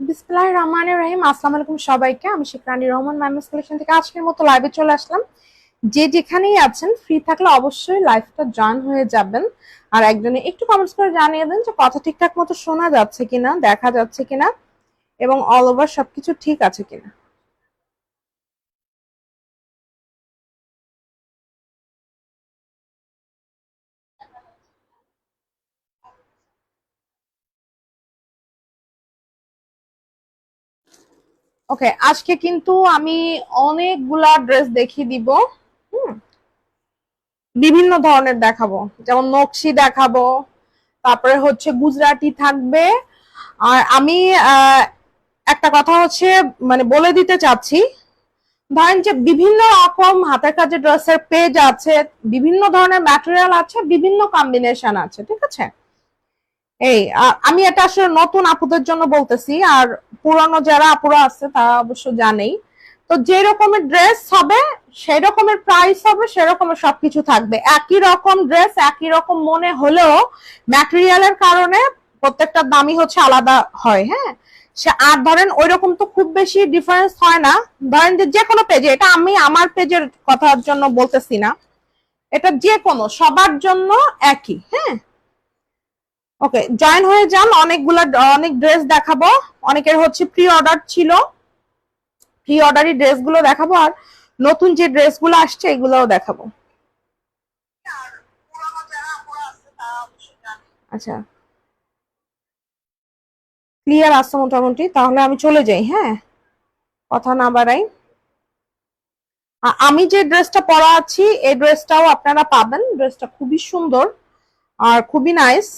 বিসমিল্লাহির রহমানির রহিম। আসসালামু আলাইকুম সবাইকে। আমি শিকরানী রহমান ম্যামেস কালেকশন থেকে আজকের মতো লাইভে চলে আসলাম। যে যেখানেই আছেন ফ্রি থাকলে অবশ্যই লাইভটা জয়েন হয়ে যাবেন। আর একজনে একটু কমেন্টস করে জানিয়ে দেন যে কথা ঠিকঠাক মতো শোনা যাচ্ছে কিনা, দেখা যাচ্ছে কিনা এবং অল ওভার সবকিছু ঠিক আছে কিনা। ওকে, আজকে কিন্তু আমি অনেকগুলা ড্রেস দেখিয়ে দিব। হুম, বিভিন্ন ধরনের দেখাবো, যেমন নকশি দেখাবো, তারপরে হচ্ছে গুজরাটি থাকবে। আর আমি একটা কথা হচ্ছে মানে বলে দিতে চাচ্ছি, ধরেন যে বিভিন্ন রকম হাতের কাজের ড্রেসের পেজ আছে, বিভিন্ন ধরনের ম্যাটেরিয়াল আছে, বিভিন্ন কম্বিনেশন আছে, ঠিক আছে। এই আমি এটা আসলে নতুন আপুদের জন্য বলতেছি, আর পুরানো যারা আপুরা আছে তারা অবশ্য জানেই। তো যে রকমের ড্রেস হবে সেই রকমের প্রাইস হবে, সেরকমের সবকিছু থাকবে। একই রকম ড্রেস একই রকম মনে হলেও ম্যাটেরিয়ালের কারণে প্রত্যেকটা দামই হচ্ছে আলাদা হয়। হ্যাঁ, সে আর ধরেন ওই রকম তো খুব বেশি ডিফারেন্স হয় না। ধরেন যে কোনো পেজে, এটা আমি আমার পেজের কথার জন্য বলতেছি না, এটা যে কোনো সবার জন্য একই। হ্যাঁ, ওকে, জয়েন হয়ে যান। অনেক ড্রেস দেখাবো। অনেকের হচ্ছে প্রি অর্ডার ছিল, প্রি অর্ডারি ড্রেসগুলো দেখাবো, আর নতুন যে ড্রেসগুলো আসছে এগুলোও দেখাবো। আচ্ছা, ক্লিয়ার আসছে মোটামুটি। তাহলে আমি চলে যাই, হ্যাঁ, কথা না বাড়াই। আমি যে ড্রেসটা পরা আছি এই ড্রেসটাও আপনারা পাবেন। ড্রেসটা খুবই সুন্দর আর খুবই নাইস।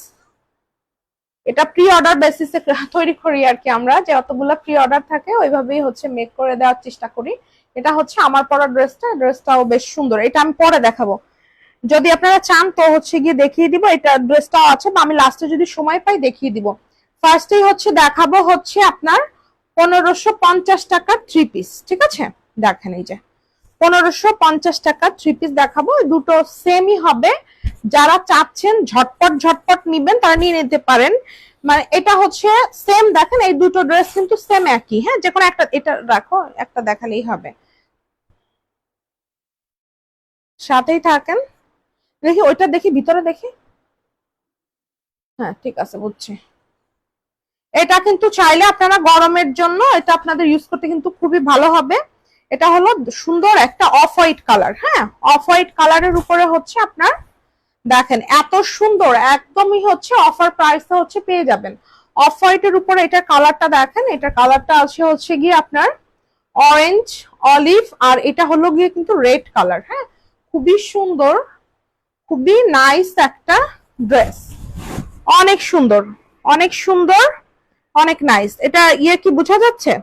এটা প্রি অর্ডার বেসিসে তৈরি করি আর কি, আমরা যে অতগুলো প্রি অর্ডার থাকে ওইভাবেই হচ্ছে মেক করে দেওয়ার চেষ্টা করি। এটা হচ্ছে আমার পরা ড্রেসটা, ড্রেসটাও বেশ সুন্দর। এটা আমি পরে দেখাবো, যদি আপনারা চান তো হচ্ছে গিয়ে দেখিয়ে দিব। এটা ড্রেসটাও আছে, বা আমি লাস্টে যদি সময় পাই দেখিয়ে দিব। ফার্স্টেই হচ্ছে দেখাবো হচ্ছে আপনার 1550 টাকা থ্রি পিস, ঠিক আছে। দেখেন এই যে 1550 টাকা থ্রি পিস দেখাবো, দুটো সেমই হবে। যারা চাচ্ছেন ঝটপট ঝটপট নিবেন তারা নিয়ে নিতে পারেন। মানে এটা হচ্ছে সেম, দেখেন এই দুটো ড্রেস কিন্তু সেম একই। হ্যাঁ, যে কোনো একটা, এটা রাখো, একটা দেখালেই হবে। সাথেই থাকেন, দেখি ওইটা, দেখি ভিতরে দেখি। হ্যাঁ ঠিক আছে, বুঝছি। এটা কিন্তু চাইলে আপনারা গরমের জন্য এটা আপনাদের ইউজ করতে কিন্তু খুবই ভালো হবে। এটা হলো সুন্দর একটা অফ হোয়াইট কালার। হ্যাঁ, অফ হোয়াইট কালারের উপরে হচ্ছে আপনার, দেখেন এত সুন্দর, একদমই হচ্ছে অফার প্রাইসে হচ্ছে পেয়ে যাবেন। অফ হোয়াইটের উপরে এটার কালারটা দেখেন, এটার কালারটা আছে হচ্ছে গিয়ে আপনার অরেঞ্জ অলিভ, আর এটা হলো গিয়ে কিন্তু রেড কালার। হ্যাঁ, খুবই সুন্দর, খুবই নাইস একটা ড্রেস। অনেক সুন্দর, অনেক সুন্দর, অনেক নাইস। এটা ইয়ে কি বোঝা যাচ্ছে?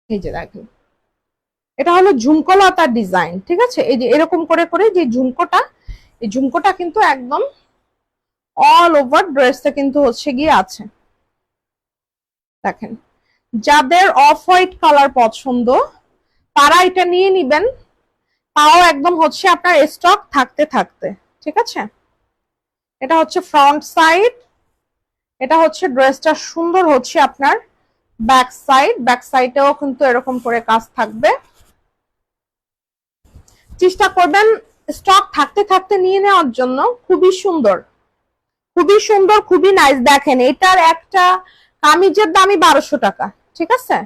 এই যে দেখেন, এটা হলো ঝুমকো লতার ডিজাইন, ঠিক আছে। এই যে এরকম করে করে যে ঝুমকোটা, এই ঝুমকোটা কিন্তু একদম অল ওভার ড্রেসটা কিন্তু হচ্ছে গিয়ে আছে। দেখেন, যাদের অফ হোয়াইট কালার পছন্দ তারা এটা নিয়ে নিবেন, তাও একদম হচ্ছে আপনার স্টক থাকতে থাকতে, ঠিক আছে। এটা হচ্ছে ফ্রন্ট সাইড, এটা হচ্ছে ড্রেসটা সুন্দর হচ্ছে আপনার ব্যাক সাইড। ব্যাক সাইডেও কিন্তু এরকম করে কাজ থাকবে। চেষ্টা করবেন স্টক থাকতে থাকতে নিয়ে নেওয়ার জন্য। খুবই সুন্দর, খুবই সুন্দর, খুবই নাইস। দেখেন এটার একটা কামিজের দামই 1200 টাকা, ঠিক আছে।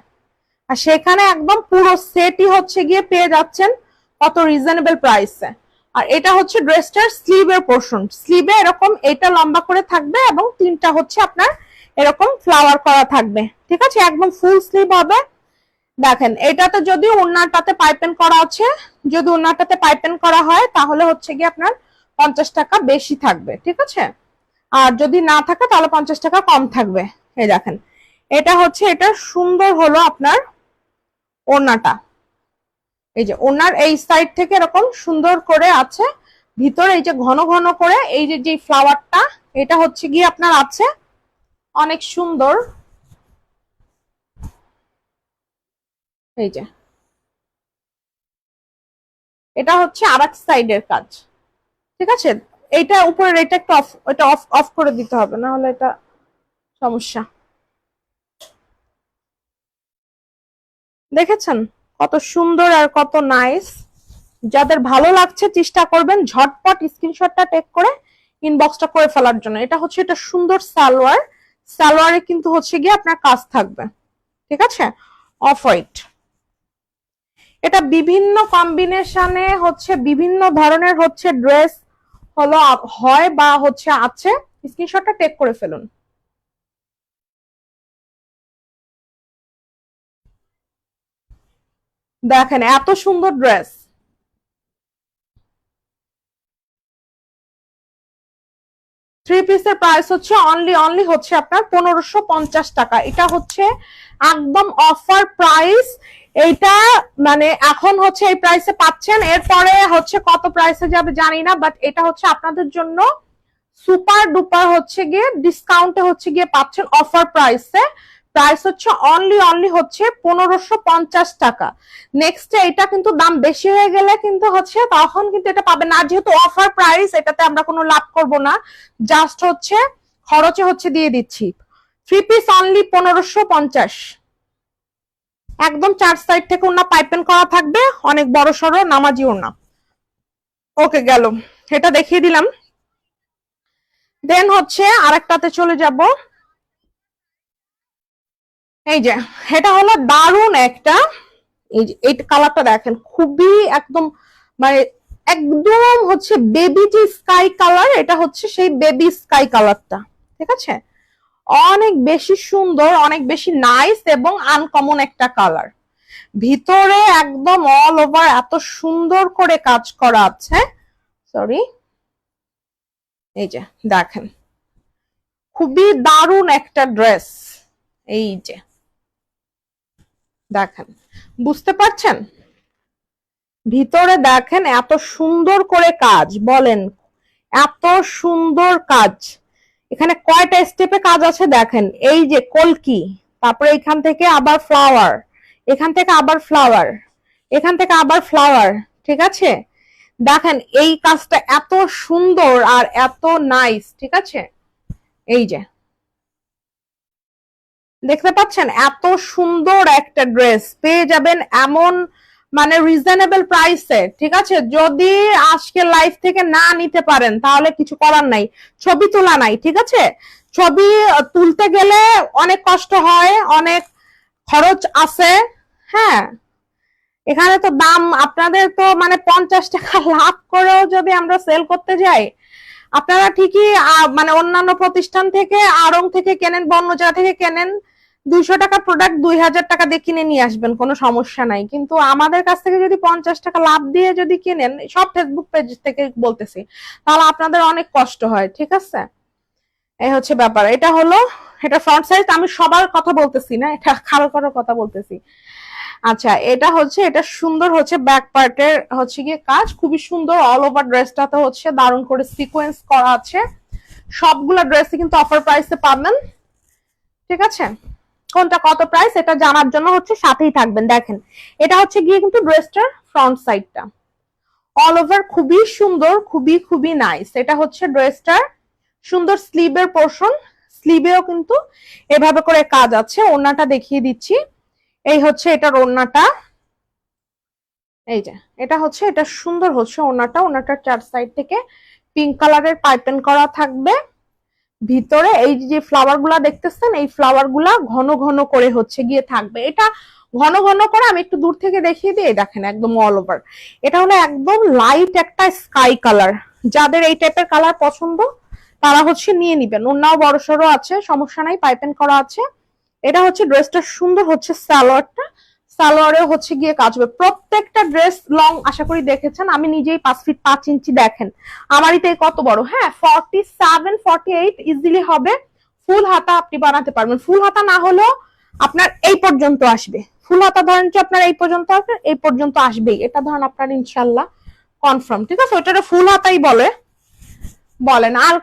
আর সেখানে একদম পুরো সেটই হচ্ছে গিয়ে পেয়ে যাচ্ছেন কত রিজনেবল প্রাইসে। আর এটা হচ্ছে ড্রেসটার স্লিভের পোর্শন, স্লিভে এরকম এটা লম্বা করে থাকবে এবং তিনটা হচ্ছে আপনার এরকম ফ্লাওয়ার করা থাকবে, ঠিক আছে। একদম ফুল স্লিভ হবে। দেখেন এটাতে যদি ওড়নাটাতে পাইপেন করা আছে, যদি ওড়নাটাতে পাইপেন করা হয় তাহলে হচ্ছে গিয়ে আপনার 50 টাকা বেশি থাকবে, ঠিক আছে। আর যদি না থাকে তাহলে 50 টাকা কম থাকবে। এই দেখেন, এটা হচ্ছে, এটা সুন্দর হলো আপনার ওড়নাটা। এই যে ওড়নার এই সাইড থেকে এরকম সুন্দর করে আছে, ভিতরে এই যে ঘন ঘন করে এই যে ফ্লাওয়ারটা, এটা হচ্ছে গিয়ে আপনার আছে অনেক সুন্দর। এই যে এটা হচ্ছে আরেক সাইডের কাজ, ঠিক আছে। এইটা উপরের এটা একটু অফ, এটা অফ অফ করে দিতে হবে, না হলে এটা সমস্যা। দেখেছেন কত সুন্দর আর কত নাইস। যাদের ভালো লাগছে চেষ্টা করবেন ঝটপট স্ক্রিনশটটা টেক করে ইনবক্সটা করে ফেলার জন্য। এটা হচ্ছে এটা সুন্দর সালোয়ার, সালোয়ারে কিন্তু হচ্ছে গিয়ে আপনার কাজ থাকবে, ঠিক আছে, অফ হোয়াইট। এটা বিভিন্ন কম্বিনেশনে হচ্ছে বিভিন্ন ধরনের হচ্ছে ড্রেস হলো হয় বা হচ্ছে আছে, স্ক্রিনশটটা টেক করে ফেলুন। দেখেন এত সুন্দর ড্রেস, থ্রি পিসের প্রাইস হচ্ছে অনলি হচ্ছে আপনার 1550 টাকা। এটা হচ্ছে একদম অফার প্রাইস। এইটা মানে এখন হচ্ছে এই প্রাইসে পাচ্ছেন, এরপরে হচ্ছে কত প্রাইসে যাবে জানি না, বাট এটা হচ্ছে আপনাদের জন্য সুপার ডুপার হচ্ছে গিয়ে ডিসকাউন্টে হচ্ছে গিয়ে পাচ্ছেন অফার প্রাইসে। প্রাইস হচ্ছে অনলি হচ্ছে 1550 টাকা। নেক্সট এটা কিন্তু দাম বেশি হয়ে গেলে কিন্তু হচ্ছে তখন কিন্তু এটা পাবেন না, যেহেতু অফার প্রাইস এটাতে আমরা কোনো লাভ করব না, জাস্ট হচ্ছে খরচে হচ্ছে দিয়ে দিচ্ছি। থ্রি পিস অনলি 1550, একদম চার সাইড থেকে ওনা পাইপেন করা থাকবে, অনেক বড় সড়ো নামাজি ওনা। ওকে গেল, এটা দেখিয়ে দিলাম। দেন হচ্ছে আরেকটাতে চলে যাব। এই যে এটা হলো দারুন একটা, এই যে এই কালারটা দেখেন খুবই একদম মানে একদম হচ্ছে বেবি যে স্কাই কালার, এটা হচ্ছে সেই বেবি স্কাই কালারটা, ঠিক আছে। অনেক বেশি সুন্দর, অনেক বেশি নাইস এবং আনকমন একটা কালার। ভিতরে একদম অল ওভার এত সুন্দর করে কাজ করা আছে, সরি, এই যে দেখেন খুবই দারুন একটা ড্রেস। এই যে দেখেন, বুঝতে পারছেন, ভিতরে দেখেন এত সুন্দর করে কাজ, বলেন এত সুন্দর কাজ। এখানে কয়টা স্টেপে কাজ আছে দেখেন, এই যে কলকি, তারপরে এখান থেকে আবার ফ্লাওয়ার, এখান থেকে আবার ফ্লাওয়ার, এখান থেকে আবার ফ্লাওয়ার, ঠিক আছে। দেখেন এই কাজটা এত সুন্দর আর এত নাইস, ঠিক আছে। এই যে দেখতে পাচ্ছেন এত সুন্দর একটা ড্রেস পেয়ে যাবেন এমন মানে রিজনেবল প্রাইসে, ঠিক আছে। যদি আজকে লাইফ থেকে না নিতে পারেন তাহলে কিছু করার নাই, ছবি তোলা নাই, ঠিক আছে। ছবি তুলতে গেলে অনেক কষ্ট হয়, অনেক খরচ আছে, হ্যাঁ। এখানে তো দাম আপনাদের তো মানে 50 টাকা লাভ করেও যদি আমরা সেল করতে যাই, আপনারা ঠিকই মানে অন্যান্য প্রতিষ্ঠান থেকে আড়ং থেকে কেনেন বা অন্য জায়গা থেকে কেনেন, 200 টাকা প্রোডাক্ট 2000 টাকা দিয়ে কিনে নিয়ে আসবেন, কোনো সমস্যা নাই। কিন্তু আমাদের কাছ থেকে যদি 50 টাকা লাভ দিয়ে যদি কিনেন, সব ফেসবুক পেজ থেকে বলতেছি, তাহলে আপনাদের অনেক কষ্ট হয়, ঠিক আছে। এই হচ্ছে ব্যাপার। এটা হলো এটা ফ্রন্ট সাইজ, আমি সবার কথা বলতেছি না, এটা কারো কারো কথা বলতেছি। আচ্ছা এটা হচ্ছে, এটা সুন্দর হচ্ছে ব্যাক পার্টের হচ্ছে গিয়ে কাজ, খুবই সুন্দর। অল ওভার ড্রেসটাতে হচ্ছে দারুণ করে সিকোয়েন্স করা আছে। সবগুলা ড্রেসই কিন্তু অফার প্রাইসে পাবেন, ঠিক আছে। কোনটা কত প্রাইস এটা জানার জন্য হচ্ছে সাথেই থাকবেন। দেখেন এটা হচ্ছে গিয়ে কিন্তু ড্রেসটার ফ্রন্ট সাইডটা অল ওভার খুবই সুন্দর, খুবই নাইস। এটা হচ্ছে ড্রেসটার সুন্দর স্লিভের পোর্শন, স্লিভেও কিন্তু এভাবে করে কাজ আছে। ওড়নাটা দেখিয়ে দিচ্ছি, এই হচ্ছে এটার ওড়নাটা, এই যে এটা হচ্ছে, এটা সুন্দর হচ্ছে ওড়নাটা। ওড়নাটার চার সাইড থেকে পিঙ্ক কালারের পাইপেন করা থাকবে। ভিতরে এই যে ফ্লাওয়ার গুলা দেখতেছেন, এই ফ্লাওয়ার গুলা ঘন ঘন করে হচ্ছে গিয়ে থাকবে। এটা ঘন ঘন করে আমি একটু দূর থেকে দেখিয়ে দিই, দেখেন একদম অল ওভার। এটা হলো একদম লাইট একটা স্কাই কালার, যাদের এই টাইপের কালার পছন্দ তারা হচ্ছে নিয়ে নিবেন। ওড়নাও বড় সড়ো আছে, সমস্যা নাই, পাইপেন করা আছে। এটা হচ্ছে ড্রেসটা সুন্দর হচ্ছে সালোয়ারটা, সালোয়ারেও হচ্ছে গিয়ে কাজ হবে। প্রত্যেকটা ড্রেস লং আশা করি দেখেছেন, আমি নিজেই 5 ফিট 5 ইঞ্চি, দেখেন আমারই তো কত বড়, হ্যাঁ 47 48 ইজিলি হবে। ফুল হাতা আপনি বানাতে পারবেন, ফুল হাতা না হলেও আপনার এই পর্যন্ত আসবে। ফুল হাতা ধরেন যে আপনার এই পর্যন্ত আসবে, এই পর্যন্ত আসবেই, এটা ধরেন আপনার ইনশাল্লাহ কনফার্ম, ঠিক আছে। ওইটা ফুল হাতাই বলে, বলেন আর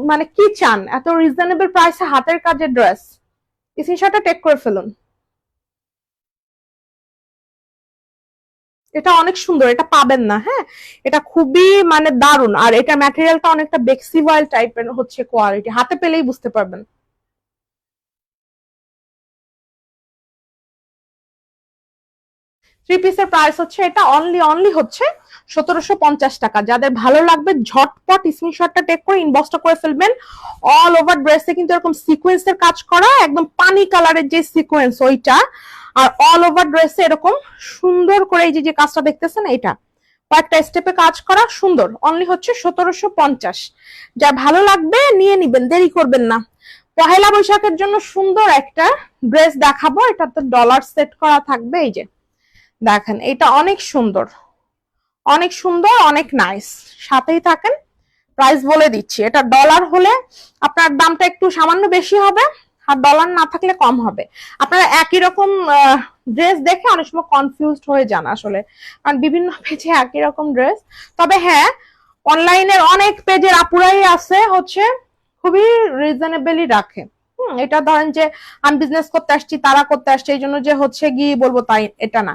মানে কি চান। এত রিজনেবল প্রাইসে হাতের কাজের ড্রেস, স্ক্রিনশটটা টেক করে ফেলুন। এটা অনেক সুন্দর, এটা পাবেন না, হ্যাঁ, এটা খুবই মানে দারুণ। আর এটা ম্যাটেরিয়ালটা অনেকটা বেক্সি অয়েল টাইপের হচ্ছে কোয়ালিটি, হাতে পেলেই বুঝতে পারবেন। থ্রি পিসের প্রাইস হচ্ছে এটা অনলি অনলি হচ্ছে 1750 টাকা। যাদের ভালো লাগবে ঝটপট স্ক্রিনশটটা টেক করে ইনবক্সটা করে ফেলবেন। অল ওভার ড্রেসে কিন্তু এরকম সিকোয়েন্সের কাজ করা, একদম পানি কালারের যে সিকোয়েন্স ওইটা, আর অল ওভার ড্রেসে এরকম সুন্দর করে এই যে কাজটা দেখতেছেন এটা কয়েকটা স্টেপে কাজ করা সুন্দর। অনলি হচ্ছে 1750। যা ভালো লাগবে নিয়ে নিবেন, দেরি করবেন না। পহেলা বৈশাখের জন্য সুন্দর একটা ড্রেস দেখাবো, এটা তো ডলার সেট করা থাকবে। এই যে দেখেন, এটা অনেক সুন্দর, অনেক সুন্দর, অনেক নাইস। সাথেই থাকেন, প্রাইস বলে দিচ্ছি। এটা ডলার হলে আপনার দামটা একটু সামান্য বেশি হবে, আর ডলার না থাকলে কম হবে। আপনারা একই রকম ড্রেস দেখে অনেক সময় কনফিউজড হয়ে যান আসলে, কারণ বিভিন্ন পেজে একই রকম ড্রেস। তবে হ্যাঁ, অনলাইনের অনেক পেজের আপুরাই আছে হচ্ছে খুবই রিজনেবলি রাখে। এটা ধরেন যে আমি বিজনেস করতে আসছি, তারা করতে আসছে, এই জন্য যে হচ্ছে গিয়ে বলবো তাই এটা না।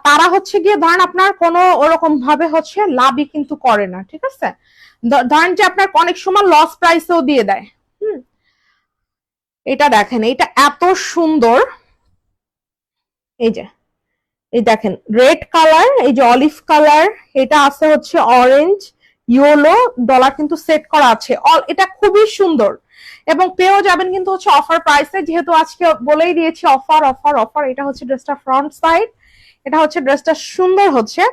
তারা হচ্ছে গিয়ে ধরেন আপনার কোনো ওরকম ভাবে হচ্ছে লাভই কিন্তু করে না, ঠিক আছে। ধরেন যে আপনার অনেক সময় লস প্রাইসেও দিয়ে দেয়। এটা দেখেন, এটা এত সুন্দর। এই যে এই দেখেন রেড কালার, এই যে অলিভ কালার, এটা আছে হচ্ছে অরেঞ্জ, ইয়েলো, ডলার কিন্তু সেট করা আছে। এটা খুবই সুন্দর এবং পেয়েও যাবেন কিন্তু হচ্ছে অফার প্রাইসে, যেহেতু আজকে বলেই দিয়েছি অফার অফার অফার। এটা হচ্ছে ড্রেসটা ফ্রন্ট সাইড, এটা হচ্ছে ড্রেসটা সুন্দর হচ্ছে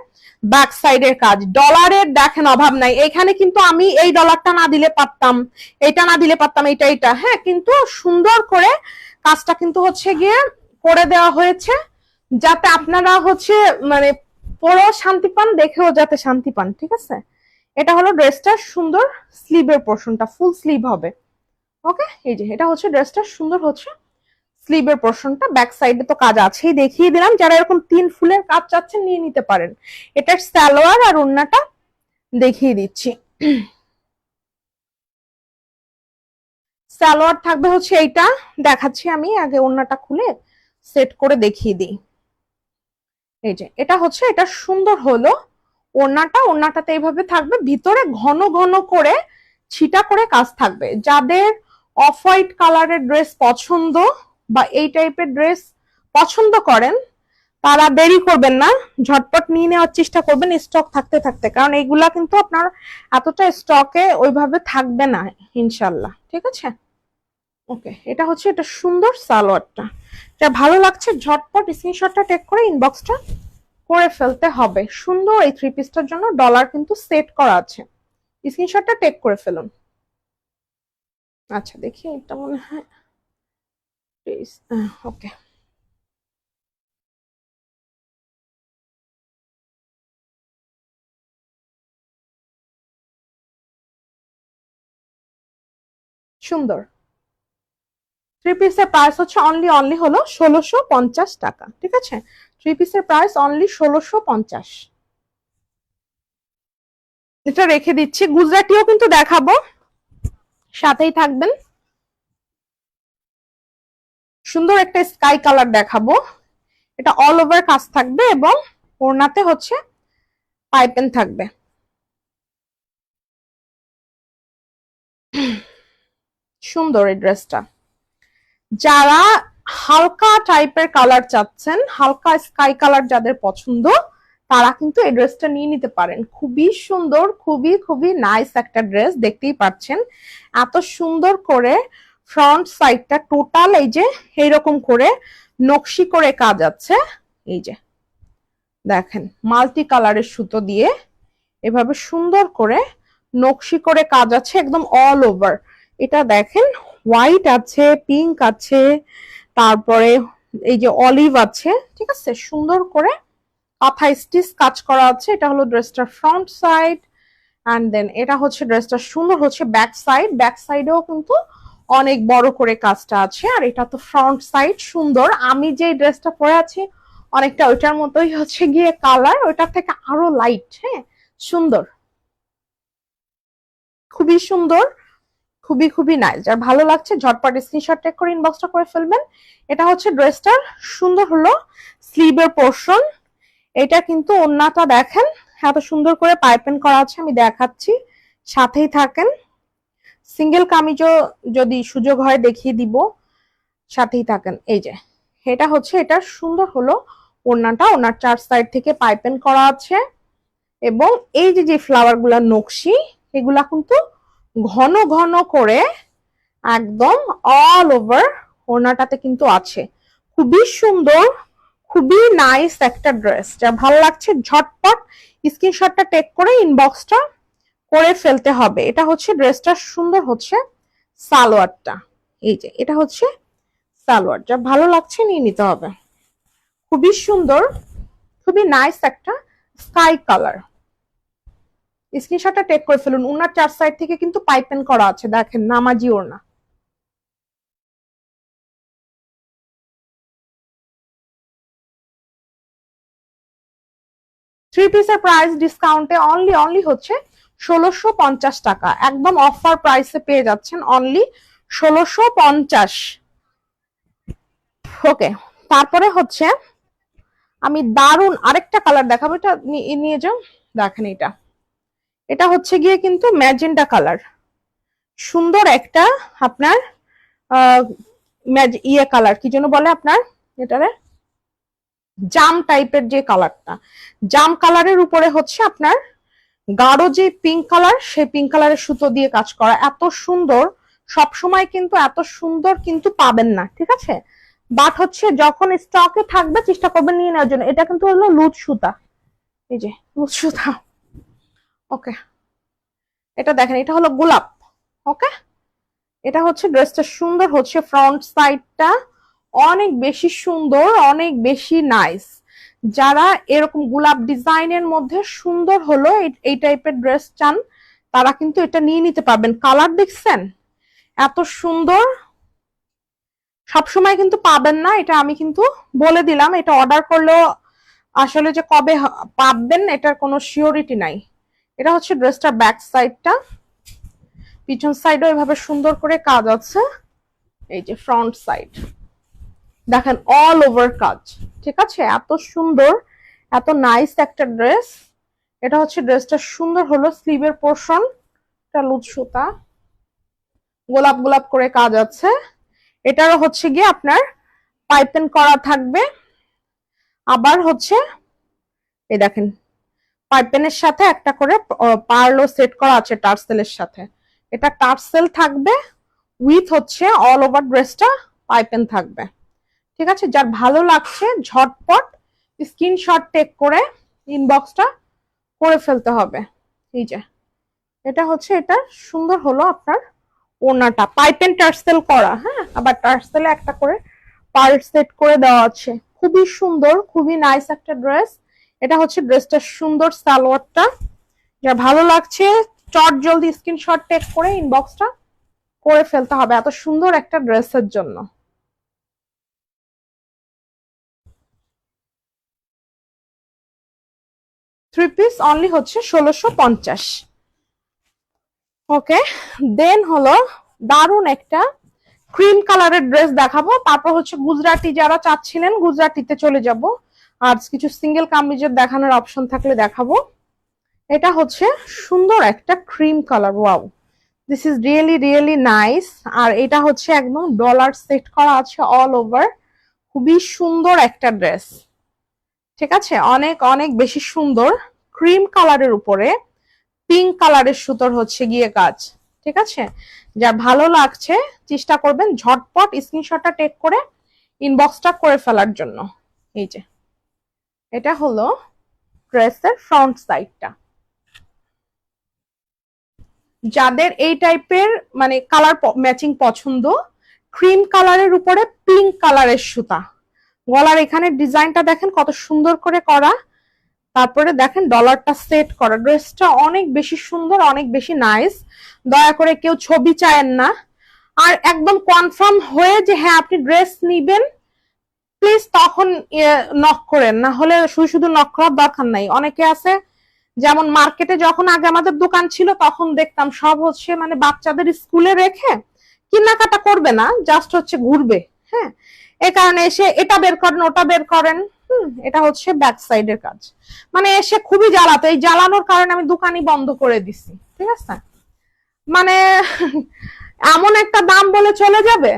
ব্যাক সাইডের কাজ। ডলারের দেখেন অভাব নাই, এখানে কিন্তু আমি এই ডলারটা না দিলে পারতাম, এটা না দিলে পারতাম, এটা হ্যাঁ, কিন্তু সুন্দর করে কাজটা কিন্তু হচ্ছে গিয়ে করে দেওয়া হয়েছে, যাতে আপনারা হচ্ছে মানে পরেও শান্তি পান, দেখেও যাতে শান্তি পান, ঠিক আছে। এটা হলো ড্রেসটা সুন্দর, স্লিভের পোর্শনটা ফুল স্লিভ হবে। ওকে, এই যে এটা হচ্ছে ড্রেসটা সুন্দর হচ্ছে স্লিভের পোর্শনটা। ব্যাক সাইডে তো কাজ আছেই, দেখিয়ে দিলাম। যারা এরকম 3 ফুলের কাজ চাচ্ছেন নিয়ে নিতে পারেন। এটার সালোয়ার আর ওড়নাটা দেখিয়ে দিচ্ছি। সালোয়ার থাকবে হচ্ছে এইটা, দেখাচ্ছি আমি আগে ওড়নাটা খুলে সেট করে দেখিয়ে দিই। এই যে এটা হচ্ছে, এটা সুন্দর হলো ওড়নাটাতে এইভাবে থাকবে, ভিতরে ঘন ঘন করে ছিটা করে কাজ থাকবে। যাদের অফ হোয়াইট কালারের ড্রেস পছন্দ বা এই টাইপের ড্রেস পছন্দ করেন, তারা দেরি করবেন না, ঝটপট নিয়ে নেওয়ার চেষ্টা করবেন স্টক থাকতে থাকতে, কারণ এইগুলা কিন্তু আপনার এতটা স্টকে ওইভাবে থাকবে না ইনশাল্লাহ, ঠিক আছে। ওকে, এটা হচ্ছে এটা সুন্দর সালোয়ারটা। যা ভালো লাগছে ঝটপট স্ক্রিনশটটা টেক করে ইনবক্সটা করে ফেলতে হবে। সুন্দর এই থ্রি পিসটার জন্য ডলার কিন্তু সেট করা আছে, স্ক্রিনশটটা টেক করে ফেলুন। আচ্ছা দেখি, এটা মনে হয় ওকে, সুন্দর। থ্রি পিসের প্রাইস হচ্ছে অনলি অনলি হলো 1650 টাকা, ঠিক আছে। থ্রি পিসের প্রাইস অনলি 1650। এটা রেখে দিচ্ছি, গুজরাটিও কিন্তু দেখাবো, সাথেই থাকবেন। সুন্দর একটা স্কাই কালার দেখাবো, এটা অল ওভার কাজ থাকবে এবং ওড়নাতে হচ্ছে পাইপেন থাকবে। সুন্দর এই ড্রেসটা। যারা হালকা টাইপের কালার চাচ্ছেন, হালকা স্কাই কালার যাদের পছন্দ, তারা কিন্তু এই ড্রেসটা নিয়ে নিতে পারেন। খুবই সুন্দর, খুবই খুবই নাইস একটা ড্রেস, দেখতেই পাচ্ছেন এত সুন্দর করে ফ্রন্ট সাইডটা টোটাল এই যে এইরকম করে নকশি করে কাজ আছে। এই যে দেখেন মাল্টি কালারের সুতো দিয়ে এভাবে সুন্দর করে নকশি করে কাজ আছে একদম অল ওভার। এটা দেখেন হোয়াইট আছে, পিঙ্ক আছে, তারপরে এই যে অলিভ আছে, ঠিক আছে। সুন্দর করে কাঁথা স্টিচ কাজ করা আছে। এটা হলো ড্রেসটার ফ্রন্ট সাইড, অ্যান্ড দেন এটা হচ্ছে ড্রেসটা সুন্দর হচ্ছে ব্যাক সাইড। ব্যাক সাইডেও কিন্তু অনেক বড় করে কাজটা আছে, আর এটা তো ফ্রন্ট সাইড সুন্দর। আমি যে ড্রেসটা পরে আছি অনেকটা ওইটার মতোই হচ্ছে গিয়ে কালার, ওইটার থেকে আরো লাইট, হ্যাঁ সুন্দর, খুবই সুন্দর, খুবই খুবই নাইস। যার ভালো লাগছে ঝটপট স্ক্রিনশট টেক করে ইনবক্সটা করে ফেলবেন। এটা হচ্ছে ড্রেসটার সুন্দর হলো স্লিভের পোর্শন, এটা কিন্তু ওড়নাটা দেখেন এত সুন্দর করে পাইপিং করা আছে, আমি দেখাচ্ছি, সাথেই থাকেন। সিঙ্গেল কামিজও যদি সুযোগ হয় দেখিয়ে দিব, সাথেই থাকেন। এই যে এটা হচ্ছে, এটা সুন্দর হলো ওড়নাটা, ওড়নার 4 সাইড থেকে পাইপিং করা আছে। এবং এই যে যে ফ্লাওয়ার গুলা নকশি, এগুলা কিন্তু ঘন ঘন করে একদম অল ওভার ওড়নাটাতে কিন্তু আছে। খুবই সুন্দর, খুবই নাইস একটা ড্রেস। যা ভালো লাগছে ঝটপট স্ক্রিনশটটা টেক করে ইনবক্সটা করে ফেলতে হবে। এটা হচ্ছে ড্রেসটা সুন্দর হচ্ছে সালোয়ারটা, এই যে এটা হচ্ছে সালোয়ার। যা ভালো লাগছে নিয়ে নিতে হবে। খুবই সুন্দর, খুবই নাইস একটা স্কাই কালার। স্ক্রিনশটটা টেক করে ফেলুন। ওনার 4 সাইড থেকে কিন্তু পাইপিং করা আছে, দেখেন নামাজি ওড়না। থ্রি পিসের প্রাইস ডিসকাউন্টে অনলি হচ্ছে 1650 টাকা, একদম অফার প্রাইসে পেয়ে যাচ্ছেন অনলি 1650। ওকে, তারপরে হচ্ছে আমি দারুন আরেকটা কালার দেখাবো, এটা নিয়ে যাও। দেখেন এটা, এটা হচ্ছে গিয়ে কিন্তু ম্যাজেন্টা কালার, সুন্দর একটা আপনার ইয়ে কালার, কি যেন বলে আপনার এটারে, জাম টাইপের যে কালারটা, জাম কালারের উপরে হচ্ছে আপনার গাঢ় যে পিঙ্ক কালার, সেই পিঙ্ক কালারের সুতো দিয়ে কাজ করা। এত সুন্দর, সব সময় কিন্তু এত সুন্দর কিন্তু পাবেন না, ঠিক আছে? বাট হচ্ছে যখন স্টকে থাকবে চেষ্টা করবেন নিয়ে নেওয়ার জন্য। এটা কিন্তু হলো লুজ সুতা, এই যে লুজ সুতা। ওকে, এটা দেখেন, এটা হলো গোলাপ। ওকে, এটা হচ্ছে ড্রেসটা সুন্দর হচ্ছে, ফ্রন্ট সাইডটা অনেক বেশি সুন্দর, অনেক বেশি নাইস। যারা এরকম গোলাপ ডিজাইনের মধ্যে সুন্দর হলো এই টাইপের ড্রেস চান, তারা কিন্তু এটা নিয়ে নিতে পারবেন। কালার দেখছেন এত সুন্দর, সবসময় কিন্তু পাবেন না, এটা আমি কিন্তু বলে দিলাম। এটা অর্ডার করলেও আসলে যে কবে পাবেন এটার কোনো শিওরিটি নাই। এটা হচ্ছে ড্রেসটার ব্যাক সাইডটা, পিছন সাইডও এভাবে সুন্দর করে কাজ আছে। এই যে ফ্রন্ট সাইড দেখেন অল ওভার কাজ, ঠিক আছে? এত সুন্দর, এত নাইস একটা ড্রেস। এটা হচ্ছে ড্রেসটা সুন্দর হলো স্লিভের পোর্শন, এটা লুজ সুতা, গোলাপ গোলাপ করে কাজ আছে। এটারও হচ্ছে গিয়ে আপনার পাইপিং করা থাকবে। আবার হচ্ছে এই দেখেন পাইপিনের সাথে একটা করে পার্লও সেট করা আছে টার্সেলের সাথে। এটা টার্সেল থাকবে উইথ হচ্ছে অল ওভার ড্রেসটা পাইপিং থাকবে, ঠিক আছে? যার ভালো লাগছে ঝটপট স্ক্রিনশট টেক করে ইনবক্সটা করে ফেলতে হবে। এই যে এটা হচ্ছে, এটা সুন্দর হলো আপনার ওড়নাটা, পাইপেন টার্সেল করা, হ্যাঁ, আবার টার্সেলে একটা করে পার্ল সেট করে দেওয়া আছে। খুবই সুন্দর, খুবই নাইস একটা ড্রেস। এটা হচ্ছে ড্রেসটা সুন্দর সালোয়ারটা। যার ভালো লাগছে চট জলদি স্ক্রিনশট টেক করে ইনবক্সটা করে ফেলতে হবে এত সুন্দর একটা ড্রেসের জন্য। থ্রি পিস অনলি হচ্ছে 1650। ওকে, দেন হলো দারুন একটা ক্রিম কালারের ড্রেস দেখাবো। তারপর হচ্ছে গুজরাটি, যারা চাচ্ছিলেন গুজরাটিতে চলে যাব। আর কিছু সিঙ্গেল কামিজের দেখানোর অপশন থাকলে দেখাবো। এটা হচ্ছে সুন্দর একটা cream colour, wow, this is really really nice. আর এটা হচ্ছে একদম ডলার সেট করা আছে অল ওভার, খুবই সুন্দর একটা ড্রেস, ঠিক আছে? অনেক অনেক বেশি সুন্দর, ক্রিম কালারের উপরে পিঙ্ক কালারের সুতোর হচ্ছে গিয়ে কাজ, ঠিক আছে? যার ভালো লাগছে চেষ্টা করবেন ঝটপট স্ক্রিনশটটা টেক করে ইনবক্সটা করে ফেলার জন্য। এই যে এটা হলো ড্রেসের ফ্রন্ট সাইডটা। যাদের এই টাইপের মানে কালার ম্যাচিং পছন্দ, ক্রিম কালারের উপরে পিঙ্ক কালারের সুতা, গলার এখানে ডিজাইনটা দেখেন কত সুন্দর করে করা, তারপরে দেখেন ডলারটা সেট করা। ড্রেসটা অনেক বেশি সুন্দর, অনেক বেশি নাইস। দয়া করে কেউ ছবি চায়েন না, আর একদম কনফার্ম হয়ে যে হ্যাঁ আপনি ড্রেস নিবেন প্লিজ তখন নক করেন, না হলে শুধু শুধু নক করার দরকার নাই। অনেকে আছে যেমন মার্কেটে যখন আগে আমাদের দোকান ছিল তখন দেখতাম সব হচ্ছে মানে বাচ্চাদের স্কুলে রেখে কেনাকাটা করবে না, জাস্ট হচ্ছে ঘুরবে, হ্যাঁ, এ কারণে এসে এটা বের করেন ওটা বের করেন, এটা হচ্ছে ব্যাক সাইডের কাজ। মানে এসে খুবই জ্বালাতো, এই জ্বালানোর কারণে আমি দোকানই বন্ধ করে দিছি, ঠিক আছে। মানে এমন একটা দাম বলে চলে যাবে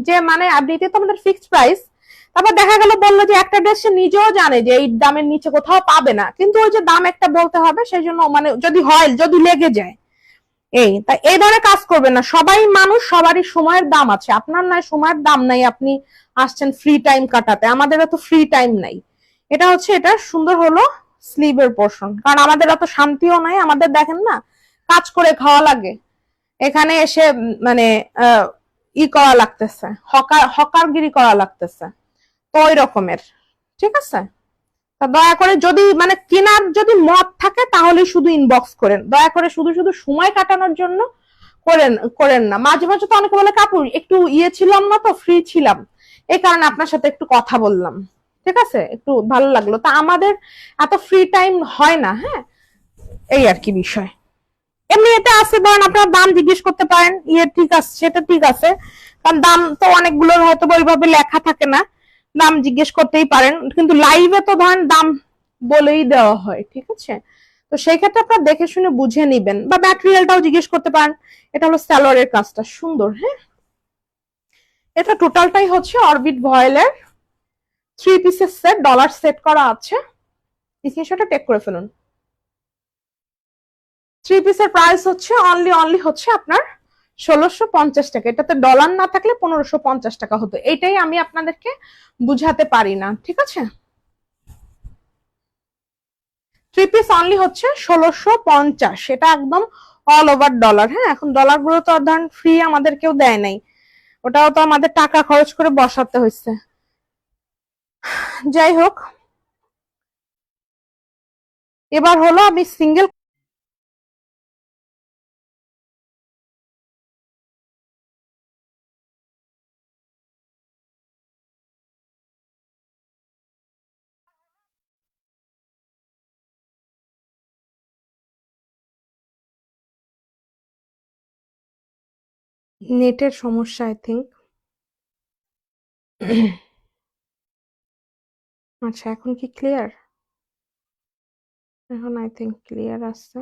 যে মানে আপনিতে তো আমাদের ফিক্সড প্রাইস, তারপর দেখা গেল বললো যে একটা ড্রেস সে নিজেও জানে যে এই দামের নিচে কোথাও পাবে না, কিন্তু ওই যে দাম একটা বলতে হবে, সেই জন্য মানে যদি হয়, যদি লেগে যায় এই তাই এই ধরনের কাজ করবে না। সবাই মানুষ, সবারই সময়ের দাম আছে, আপনার নাই সময়ের দাম নাই, আপনি আসছেন ফ্রি টাইম কাটাতে, আমাদের এত ফ্রি টাইম নাই। এটা হচ্ছে, এটা সুন্দর হলো স্লিভের পোর্শন, কারণ আমাদের এত শান্তিও নাই, আমাদের দেখেন না কাজ করে খাওয়া লাগে, এখানে এসে মানে ই করা লাগতেছে, হকারগিরি করা লাগতেছে, তো ওই রকমের, ঠিক আছে। তা দয়া করে যদি মানে কেনার যদি মত থাকে তাহলে শুধু ইনবক্স করেন, দয়া করে শুধু শুধু সময় কাটানোর জন্য করেন করেন না। মাঝে মাঝে তো অনেকে বলে কাপড় একটু ছিলাম না তো, ফ্রি ছিলাম, এই কারণে আপনার সাথে একটু কথা বললাম, ঠিক আছে, একটু ভালো লাগলো। তা আমাদের এত ফ্রি টাইম হয় না, হ্যাঁ, এই আর কি বিষয়। এমনি এটা আছে, ধরেন আপনার দাম জিজ্ঞেস করতে পারেন, ঠিক আছে, সেটা ঠিক আছে, কারণ দাম তো অনেকগুলোর হয়তো ওইভাবে লেখা থাকে না, দাম জিজ্ঞেস করতেই পারেন, কিন্তু লাইভে তো ধরেন দাম বলেই দেওয়া হয়, ঠিক আছে। তো সেই ক্ষেত্রে আপনারা দেখে শুনে বুঝে নিবেন, বা ম্যাটেরিয়ালটাও জিজ্ঞেস করতে পারেন। এটা হলো সালোয়ারের কাজটা সুন্দর, হ্যাঁ, এটা টোটালটাই হচ্ছে অরবিট ভয়েলের 3 পিসের সেট, ডলার সেট করা আছে, স্ক্রিনশটটা টেক করে ফেলুন। 3 পিসের প্রাইস হচ্ছে অনলি হচ্ছে আপনার 1650 টাকা, এটাতে ডলার না থাকলে 1550 টাকা হতো, এটাই আমি আপনাদেরকে বুঝাতে পারি না, ঠিক আছে। 3 পিস অনলি হচ্ছে 1650, এটা একদম অল ওভার ডলার, হ্যাঁ। এখন ডলার গুলো তো ধরেন ফ্রি আমাদের কেউ দেয় নাই, ওটাও তো আমাদের টাকা খরচ করে বসাতে হয়েছে। যাই হোক, এবার হলো আমি সিঙ্গেল নেটের সমস্যা আই থিঙ্ক। আচ্ছা, এখন কি ক্লিয়ার? এখন আই থিঙ্ক ক্লিয়ার আসছে।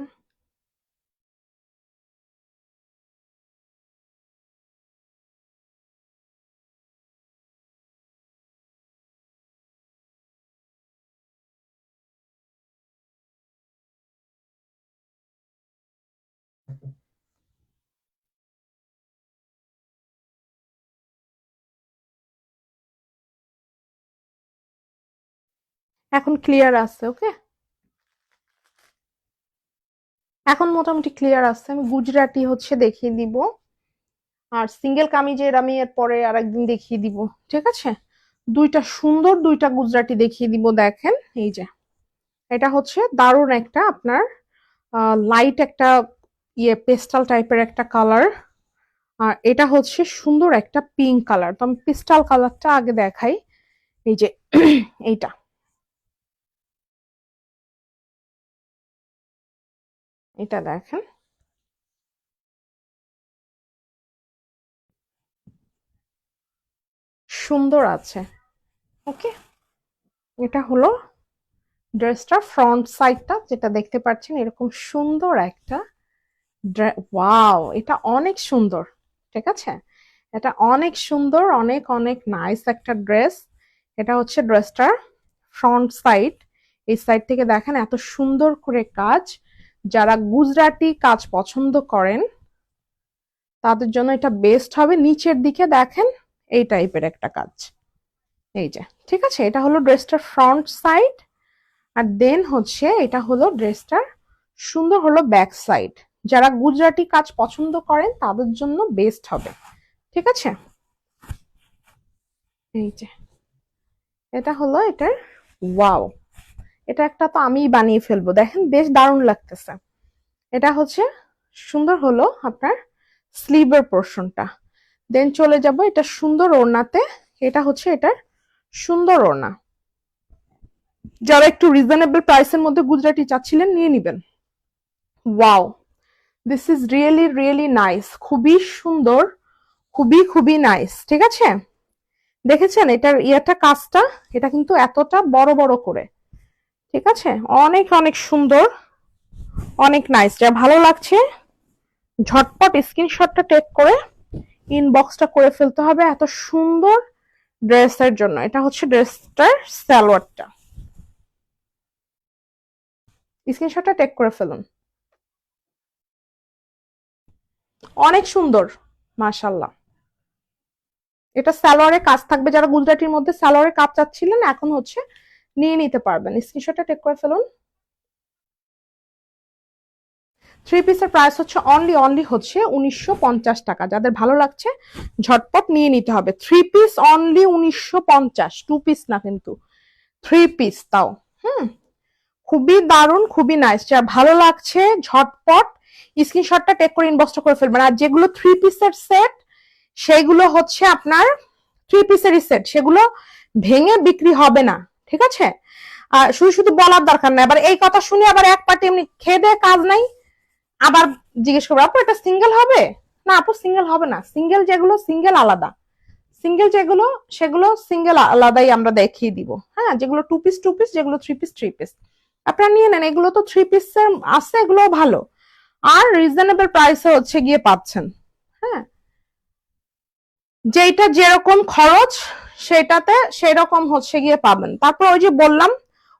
এখন ক্লিয়ার আছে, ওকে, এখন মোটামুটি ক্লিয়ার আছে। আমি গুজরাটি হচ্ছে দেখিয়ে দিব, আর সিঙ্গেল কামিজের আমি এর পরে আরেকদিন দেখিয়ে দিব, ঠিক আছে। দুইটা সুন্দর দুইটা গুজরাটি দেখিয়ে দিব, দেখেন এই যে, এটা হচ্ছে দারুণ একটা আপনার লাইট একটা পেস্টাল টাইপের একটা কালার, আর এটা হচ্ছে সুন্দর একটা পিঙ্ক কালার। তো আমি পেস্টাল কালারটা আগে দেখাই, এই যে এইটা, এটা দেখেন, সুন্দর আছে, ওকে। এটা হলো ড্রেসটা ফ্রন্ট সাইডটা, যেটা দেখতে পাচ্ছেন এরকম সুন্দর একটা ওয়াও, এটা অনেক সুন্দর, ঠিক আছে, এটা অনেক সুন্দর, অনেক অনেক নাইস একটা ড্রেস। এটা হচ্ছে ড্রেসটার ফ্রন্ট সাইড, এই সাইড থেকে দেখেন এত সুন্দর করে কাজ, যারা গুজরাটি কাজ পছন্দ করেন তাদের জন্য এটা বেস্ট হবে। নিচের দিকে দেখেন এই টাইপের একটা কাজ, এই যে, ঠিক আছে। এটা হলো ড্রেসটার ফ্রন্ট সাইড, আর দেন হচ্ছে এটা হলো ড্রেসটার সুন্দর হলো ব্যাক সাইড, যারা গুজরাটি কাজ পছন্দ করেন তাদের জন্য বেস্ট হবে, ঠিক আছে। এই যে, এটা হলো এটার ওয়াও, এটা একটা তো আমি বানিয়ে ফেলবো, দেখেন বেশ দারুণ লাগতেছে। এটা হচ্ছে সুন্দর হলো আপনার স্লিভের পোর্শনটা, দেন চলে যাব এটা সুন্দর ওড়নাতে, এটা হচ্ছে এটার সুন্দর ওড়না। যারা একটু রিজনেবল প্রাইসের মধ্যে গুজরাটি চাচ্ছিলেন নিয়ে নিবেন। Wow, this is really really nice, খুবই সুন্দর, খুবই খুবই নাইস, ঠিক আছে। দেখেছেন এটার ইয়েটা কাজটা, এটা কিন্তু এতটা বড় বড় করে, ঠিক আছে, অনেক অনেক সুন্দর, অনেক নাইস। যা ভালো লাগছে ঝটপট স্ক্রিনশটটা টেক করে ইনবক্সটা করে ফেলতে হবে এত সুন্দর ড্রেসের জন্য। এটা হচ্ছে ড্রেসটার সালোয়ারটা, স্ক্রিনশটটা টেক করে ফেলুন। অনেক সুন্দর মাশাআল্লাহ। এটা সালোয়ারের কাজ থাকবে, যারা গুজরাটির মধ্যে সালোয়ারের কাজ চাচ্ছিলেন এখন হচ্ছে নিয়ে নিতে পারবেন। স্ক্রিনশটটা টেক করে ফেলুন। থ্রি পিসের প্রাইস হচ্ছে অনলি হচ্ছে 1950 টাকা। যাদের ভালো লাগছে ঝটপট নিয়ে নিতে হবে। Three piece only 1950, two piece না কিন্তু, থ্রি পিস তাও। খুবই দারুণ, খুবই নাইস। যার ভালো লাগছে ঝটপট স্ক্রিনশটটা টেক করে ইনবক্সটা করে ফেলবেন। আর যেগুলো থ্রি পিসের সেট সেগুলো হচ্ছে আপনার থ্রি পিসেরই সেট, সেগুলো ভেঙে বিক্রি হবে না, ঠিক আছে? আর শুধু শুধু বলার দরকার নাই, আবার এই কথা শুনে আবার এক পার্টি এমনি খেয়ে দেয় কাজ নাই আবার জিজ্ঞেস করবো আপু এটা সিঙ্গেল হবে না, আপু সিঙ্গেল হবে না। সিঙ্গেল যেগুলো সিঙ্গেল আলাদা, সিঙ্গেল যেগুলো সেগুলো সিঙ্গেল আলাদাই আমরা দেখিয়ে দিব। হ্যাঁ, যেগুলো টু পিস টু পিস, যেগুলো থ্রি পিস থ্রি পিস, আপনারা নিয়ে নেন। এগুলো তো থ্রি পিস আছে, এগুলো ভালো আর রিজনেবল প্রাইসে হচ্ছে গিয়ে পাচ্ছেন। হ্যাঁ, যেটা যেরকম খরচ সেটাতে সেরকম হচ্ছে গিয়ে পাবেন। তারপর ওই যে বললাম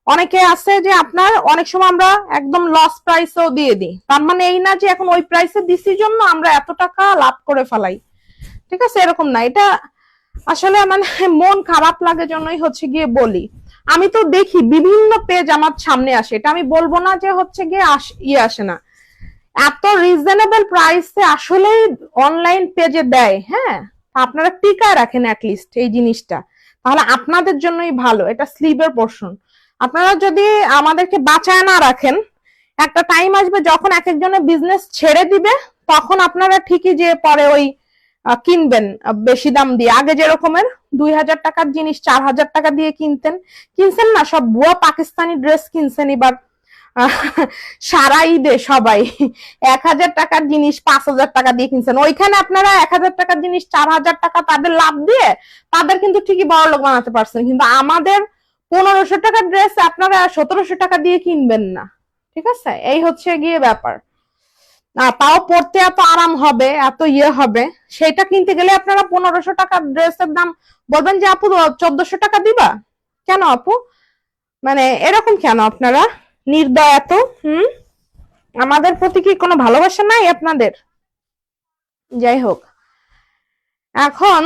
অনেকে আছে যে আপনার অনেক সময় আমরা একদম লস প্রাইসেও দিয়ে দিই, তার মানে এই না যে এখন ওই প্রাইসে দিছি জন্য আমরা এত টাকা লাভ করে ফেলাই, ঠিক আছে? এরকম না। এটা আসলে মানে মন খারাপ লাগে জন্যই হচ্ছে গিয়ে বলি। আমি তো দেখি বিভিন্ন পেজ আমার সামনে আসে, এটা আমি বলবো না যে হচ্ছে গিয়ে ইয়ে আসে না, এত রিজনেবল প্রাইসে আসলে অনলাইন পেজে দেয়। হ্যাঁ, আপনারা টিকায় রাখেন অ্যাটলিস্ট এই জিনিসটা, তাহলে আপনাদের জন্যই ভালো। এটা স্লিভের পোর্শন, আপনারা যদি আমাদেরকে বাঁচায় না রাখেন, একটা টাইম আসবে যখন এক একজনের বিজনেস ছেড়ে দিবে, তখন আপনারা ঠিকই যে পরে ওই কিনবেন বেশি দাম দিয়ে। আগে যেরকমের 2000 টাকার জিনিস 4000 টাকা দিয়ে কিনছেন না, সব ভুয়া পাকিস্তানি ড্রেস কিনছেন এবার সারা ঈদে সবাই 1000 টাকার জিনিস 5000 টাকা দিয়ে কিনছেন। ওইখানে আপনারা 1000 টাকার জিনিস 4000 টাকা তাদের লাভ দিয়ে তাদের কিন্তু ঠিকই বড়লোক বানাতে পারছেন, কিন্তু আমাদের 1500 টাকার ড্রেস আপনারা 1700 টাকা দিয়ে কিনবেন না, ঠিক আছে? এই হচ্ছে গিয়ে ব্যাপার। তাও পড়তে এত আরাম হবে, এত ইয়ে হবে, সেটা কিনতে গেলে আপনারা 1500 টাকার ড্রেসের দাম বলবেন যে আপু 1400 টাকা দিবা। কেন আপু, মানে এরকম কেন আপনারা নির্দয় এত? আমাদের প্রতি কি কোনো ভালোবাসা নাই আপনাদের? যাই হোক, এখন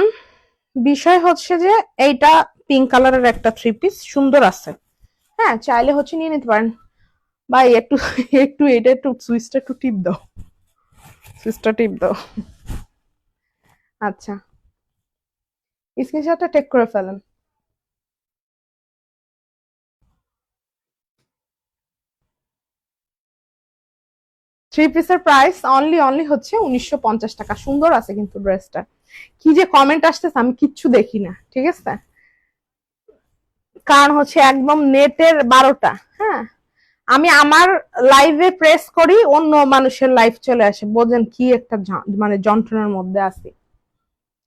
বিষয় হচ্ছে যে এইটা পিঙ্ক কালারের একটা থ্রি পিস সুন্দর আছে। হ্যাঁ, চাইলে হচ্ছে নিয়ে নিতে পারেন। ভাই একটু একটু এটা একটু সুইচটা একটু টিপ দাও, সুইচটা টিপ দাও। আচ্ছা, স্ক্রিনশটটা টেক করে ফেলেন। থ্রি পিসের প্রাইস অনলি হচ্ছে 1950 টাকা। সুন্দর আছে কিন্তু ড্রেসটা। কি যে কমেন্ট আসতেছে আমি কিচ্ছু দেখি না, ঠিক আছে? কারণ হচ্ছে একদম নেটের 12টা। হ্যাঁ, আমি আমার লাইভে প্রেস করি, অন্য মানুষের লাইভ চলে আসে, বোঝেন কি একটা মানে যন্ত্রণার মধ্যে আছি।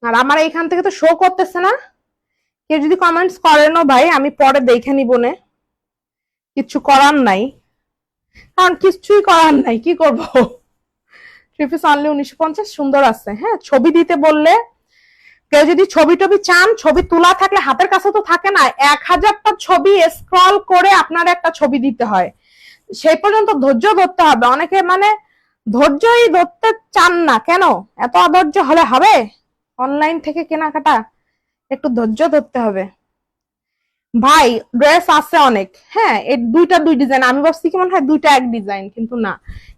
আর আমার এইখান থেকে তো শো করতেছে না। কেউ যদি কমেন্টস করেনও ভাই আমি পরে দেখে নিব নে, কিচ্ছু করার নাই, কারণ কিছুই করার নাই, কি করব। থ্রি পিস অনলি 1950, সুন্দর আছে। হ্যাঁ, ছবি দিতে বললে কেউ যদি ছবি টবি চান, ছবি তোলা থাকলে হাতের কাছে তো থাকে না, 1000টা ছবি স্ক্রল করে আপনার একটা ছবি দিতে হয়, সেই পর্যন্ত ধৈর্য ধরতে হবে। অনেকে মানে ধৈর্যই ধরতে চান না, কেন? এত অধৈর্য হলে হবে? অনলাইন থেকে কেনাকাটা একটু ধৈর্য ধরতে হবে ভাই। ড্রেস আছে অনেক। হ্যাঁ, এই দুইটা দুই ডিজাইন, আমি ভাবছি কি মনে হয় দুইটা এক ডিজাইন, কিন্তু না।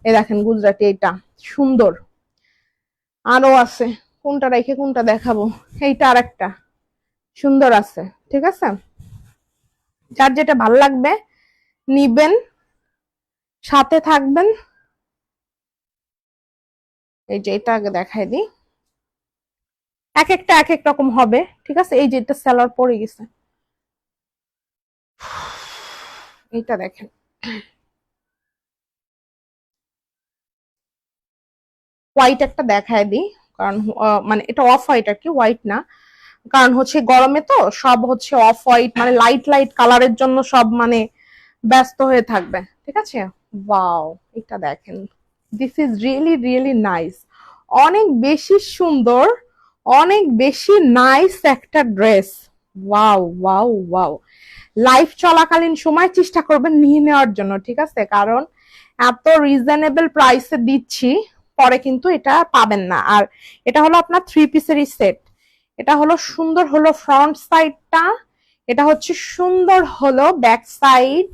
এই দেখেন গুজরাটি, এটা সুন্দর, আরো আছে। কোনটা রেখে কোনটা দেখাবো? এইটা আর একটা সুন্দর আছে, ঠিক আছে? যার যেটা ভালো লাগবে নিবেন, সাথে থাকবেন। এই যে এটা আগে দেখাই দিই, এক একটা এক এক রকম হবে, ঠিক আছে? এই যে এটা সেলার পরে গেছে, এইটা দেখেন। হোয়াইট একটা দেখায় দিই, কারণ মানে এটা অফ হোয়াইট আর কি, হোয়াইট না। কারণ হচ্ছে গরমে তো সব হচ্ছে অফ হোয়াইট মানে লাইট লাইট কালারের জন্য সব মানে ব্যস্ত হয়ে থাকবে, ঠিক আছে। ওয়াও, এটা দেখেন, this is really really nice, অনেক বেশি সুন্দর, অনেক বেশি নাইস একটা dress. Wow wow wow, life চলাকালীন সময় চেষ্টা করবেন নিয়ে নেওয়ার জন্য, ঠিক আছে, কারণ এত রিজনেবল প্রাইসে দিচ্ছি, পরে কিন্তু এটা পাবেন না। আর এটা হলো আপনার 3 পিসেরই সেট। এটা হলো সুন্দর হলো ফ্রন্ট সাইডটা, এটা হচ্ছে সুন্দর হলো ব্যাক সাইড,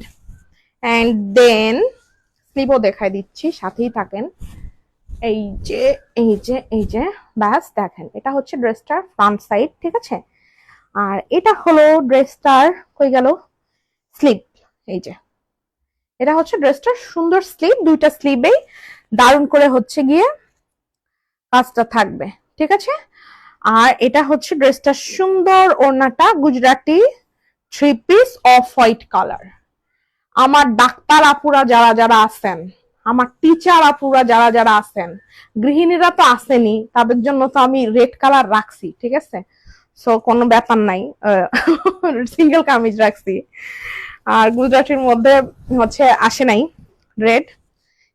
এন্ড দেন স্লিভও দেখাই দিচ্ছি, সাথেই থাকেন। এই যে এই যে এই যে ব্যাস দেখেন, এটা হচ্ছে ড্রেসটার ফ্রন্ট সাইড, ঠিক আছে। আর এটা হলো ড্রেসটার কই গেল স্লিভ, এই যে এটা হচ্ছে ড্রেসটার সুন্দর স্লিভ, দুইটা স্লিভেই দারুণ করে হচ্ছে গিয়ে কাজটা থাকবে, ঠিক আছে। আর এটা হচ্ছে ড্রেসটার সুন্দর ওড়নাটা, Gujarati 3 piece off white colour. আমার ডাক্তার আপুরা যারা যারা আছেন, আমার টিচার আপুরা যারা যারা আছেন, গৃহিণীরা তো আসেনি, তাদের জন্য তো আমি রেড কালার রাখছি, ঠিক আছে। সো কোনো ব্যাপার নাই, সিঙ্গেল কামিজ রাখছি। আর গুজরাটির মধ্যে হচ্ছে আসে নাই রেড।